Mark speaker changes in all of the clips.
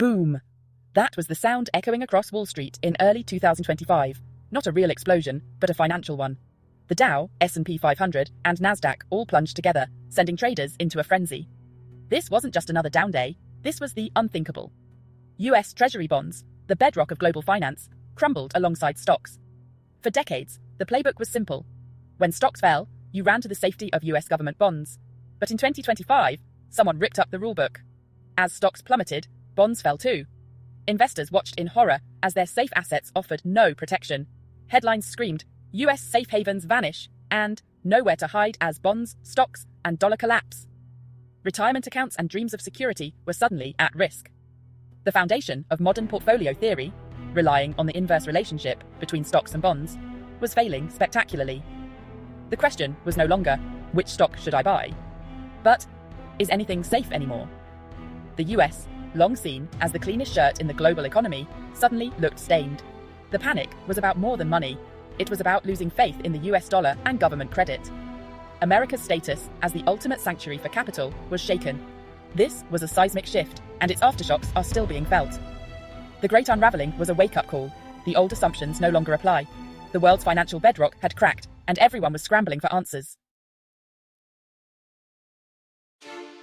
Speaker 1: Boom! That was the sound echoing across Wall Street in early 2025. Not a real explosion, but a financial one. The Dow, S&P 500, and Nasdaq all plunged together, sending traders into a frenzy. This wasn't just another down day, this was the unthinkable. US Treasury Bonds, the bedrock of global finance, crumbled alongside stocks. For decades, the playbook was simple. When stocks fell, you ran to the safety of US government bonds. But in 2025, someone ripped up the rulebook. As stocks plummeted, bonds fell too. Investors watched in horror as their safe assets offered no protection. Headlines screamed, US safe havens vanish, and nowhere to hide as bonds, stocks, and dollar collapse. Retirement accounts and dreams of security were suddenly at risk. The foundation of modern portfolio theory, relying on the inverse relationship between stocks and bonds, was failing spectacularly. The question was no longer, which stock should I buy? But, is anything safe anymore? The US, long seen as the cleanest shirt in the global economy, suddenly looked stained. The panic was about more than money. It was about losing faith in the US dollar and government credit. America's status as the ultimate sanctuary for capital was shaken. This was a seismic shift, and its aftershocks are still being felt. The Great Unraveling was a wake-up call. The old assumptions no longer apply. The world's financial bedrock had cracked, and everyone was scrambling for answers.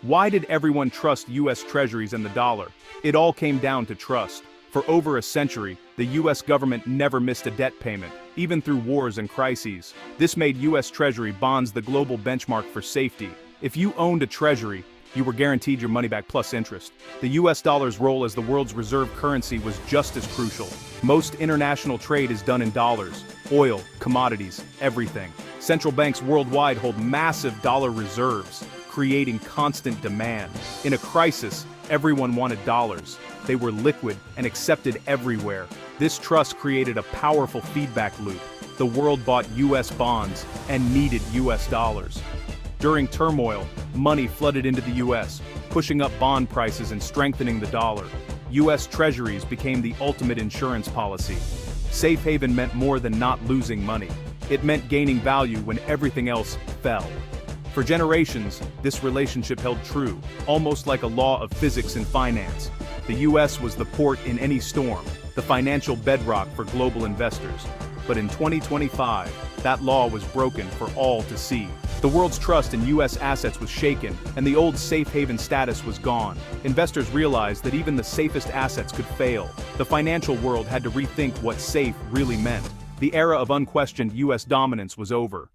Speaker 2: Why did everyone trust US Treasuries and the dollar? It all came down to trust. For over a century, the US government never missed a debt payment, even through wars and crises. This made US Treasury bonds the global benchmark for safety. If you owned a treasury, you were guaranteed your money back plus interest. The US dollar's role as the world's reserve currency was just as crucial. Most international trade is done in dollars. Oil, commodities, everything. Central banks worldwide hold massive dollar reserves, creating constant demand. In a crisis, everyone wanted dollars. They were liquid and accepted everywhere. This trust created a powerful feedback loop. The world bought US bonds and needed US dollars. During turmoil, money flooded into the US, pushing up bond prices and strengthening the dollar. US Treasuries became the ultimate insurance policy. Safe haven meant more than not losing money. It meant gaining value when everything else fell. For generations, this relationship held true, almost like a law of physics and finance. The US was the port in any storm, the financial bedrock for global investors. But in 2025, that law was broken for all to see. The world's trust in US assets was shaken, and the old safe haven status was gone. Investors realized that even the safest assets could fail. The financial world had to rethink what safe really meant. The era of unquestioned US dominance was over.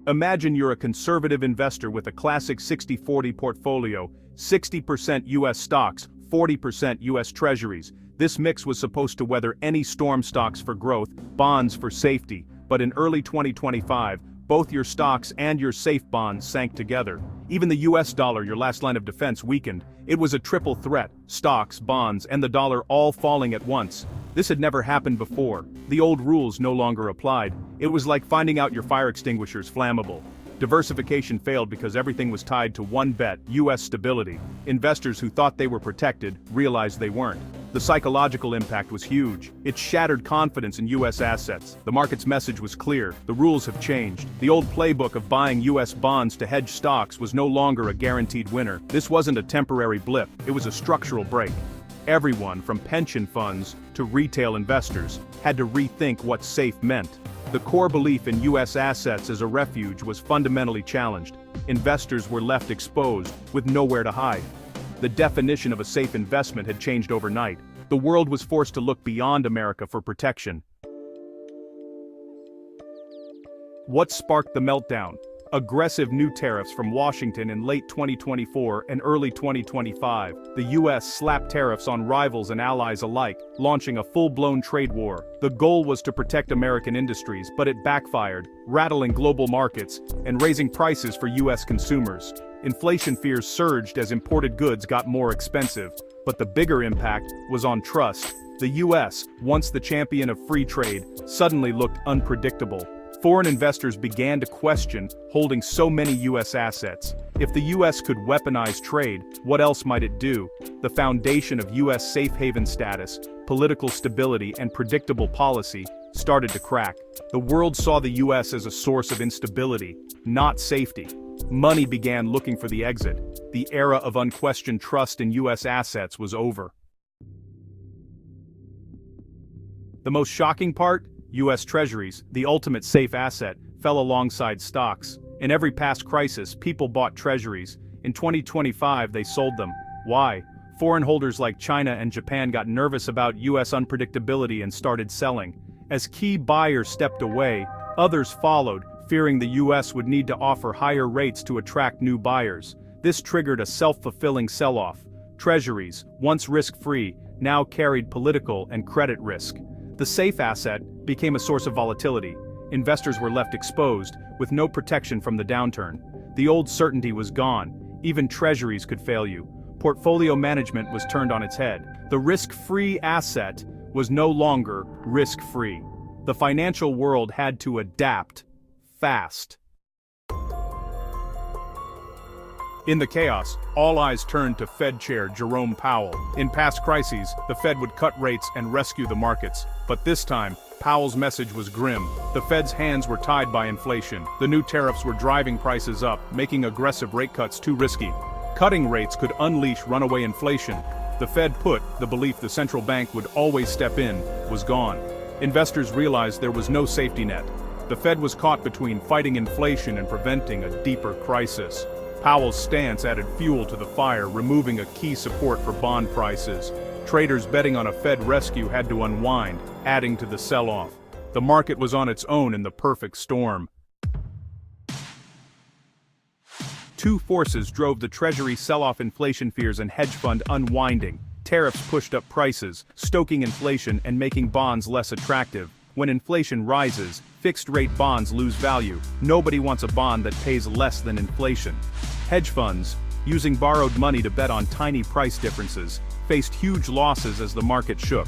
Speaker 2: Imagine you're a conservative investor with a classic 60-40 portfolio, 60% US stocks, 40% US Treasuries. This mix was supposed to weather any storm. Stocks for growth, bonds for safety. But in early 2025, both your stocks and your safe bonds sank together. Even the US dollar, your last line of defense, weakened. It was a triple threat: stocks, bonds, and the dollar all falling at once. This had never happened before. The old rules no longer applied. It was like finding out your fire extinguisher's flammable. Diversification failed because everything was tied to one bet: US stability. Investors who thought they were protected realized they weren't. The psychological impact was huge. It shattered confidence in US assets. The market's message was clear: the rules have changed. The old playbook of buying US bonds to hedge stocks was no longer a guaranteed winner. This wasn't a temporary blip, it was a structural break. Everyone, from pension funds to retail investors, had to rethink what safe meant. The core belief in US assets as a refuge was fundamentally challenged. Investors were left exposed, with nowhere to hide. The definition of a safe investment had changed overnight. The world was forced to look beyond America for protection. What sparked the meltdown? Aggressive new tariffs from Washington in late 2024 and early 2025. The US slapped tariffs on rivals and allies alike, launching a full-blown trade war. The goal was to protect American industries, but it backfired, rattling global markets and raising prices for US consumers. Inflation fears surged as imported goods got more expensive, but the bigger impact was on trust. The US, once the champion of free trade, suddenly looked unpredictable. Foreign investors began to question holding so many US assets. If the US could weaponize trade, what else might it do? The foundation of US safe haven status, political stability, and predictable policy started to crack. The world saw the US as a source of instability, not safety. Money began looking for the exit. The era of unquestioned trust in U.S. assets was over. The most shocking part? U.S. Treasuries, the ultimate safe asset, fell alongside stocks. In every past crisis, people bought treasuries. In 2025, they sold them. Why? Foreign holders like China and Japan got nervous about U.S. unpredictability and started selling. As key buyers stepped away, others followed, fearing the U.S. would need to offer higher rates to attract new buyers. This triggered a self-fulfilling sell-off. Treasuries, once risk-free, now carried political and credit risk. The safe asset became a source of volatility. Investors were left exposed, with no protection from the downturn. The old certainty was gone. Even treasuries could fail you. Portfolio management was turned on its head. The risk-free asset was no longer risk-free. The financial world had to adapt fast. In the chaos, all eyes turned to Fed Chair Jerome Powell. In past crises, the Fed would cut rates and rescue the markets. But this time, Powell's message was grim. The Fed's hands were tied by inflation. The new tariffs were driving prices up, making aggressive rate cuts too risky. Cutting rates could unleash runaway inflation. The Fed put, the belief the central bank would always step in, was gone. Investors realized there was no safety net. The Fed was caught between fighting inflation and preventing a deeper crisis. Powell's stance added fuel to the fire, removing a key support for bond prices. Traders betting on a Fed rescue had to unwind, adding to the sell-off. The market was on its own in the perfect storm. Two forces drove the Treasury sell-off: inflation fears and hedge fund unwinding. Tariffs pushed up prices, stoking inflation and making bonds less attractive. When inflation rises, fixed-rate bonds lose value. Nobody wants a bond that pays less than inflation. Hedge funds, using borrowed money to bet on tiny price differences, faced huge losses as the market shook.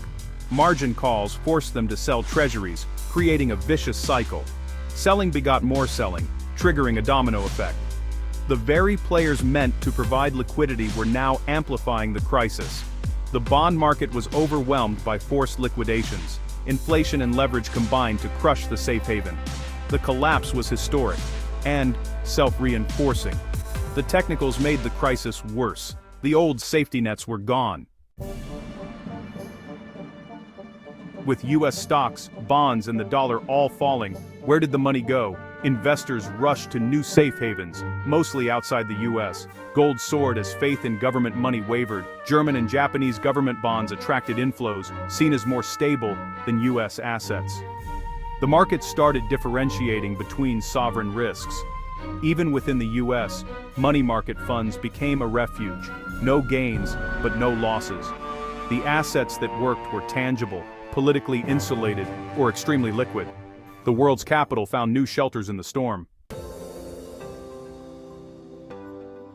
Speaker 2: Margin calls forced them to sell treasuries, creating a vicious cycle. Selling begot more selling, triggering a domino effect. The very players meant to provide liquidity were now amplifying the crisis. The bond market was overwhelmed by forced liquidations. Inflation and leverage combined to crush the safe haven. The collapse was historic and self-reinforcing. The technicals made the crisis worse. The old safety nets were gone. With U.S. stocks, bonds, and the dollar all falling, where did the money go? Investors rushed to new safe havens, mostly outside the U.S. Gold soared as faith in government money wavered. German and Japanese government bonds attracted inflows, seen as more stable than U.S. assets. The market started differentiating between sovereign risks. Even within the U.S., money market funds became a refuge. No gains, but no losses. The assets that worked were tangible, politically insulated, or extremely liquid. The world's capital found new shelters in the storm.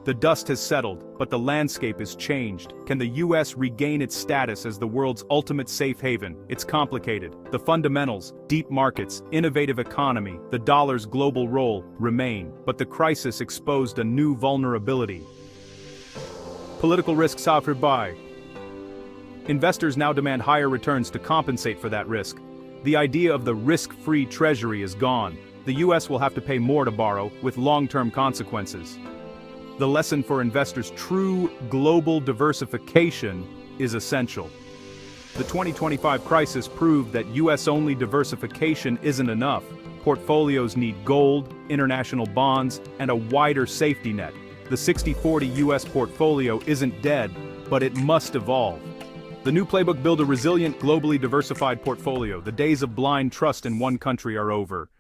Speaker 2: The dust has settled, but the landscape is changed. Can the U.S. regain its status as the world's ultimate safe haven? It's complicated. The fundamentals, deep markets, innovative economy, the dollar's global role, remain. But the crisis exposed a new vulnerability. Political risks offered by. Investors now demand higher returns to compensate for that risk. The idea of the risk-free treasury is gone. The U.S. will have to pay more to borrow, with long-term consequences. The lesson for investors: true global diversification is essential. The 2025 crisis proved that U.S.-only diversification isn't enough. Portfolios need gold, international bonds, and a wider safety net. The 60-40 U.S. portfolio isn't dead, but it must evolve. The new playbook: build a resilient, globally diversified portfolio. The days of blind trust in one country are over.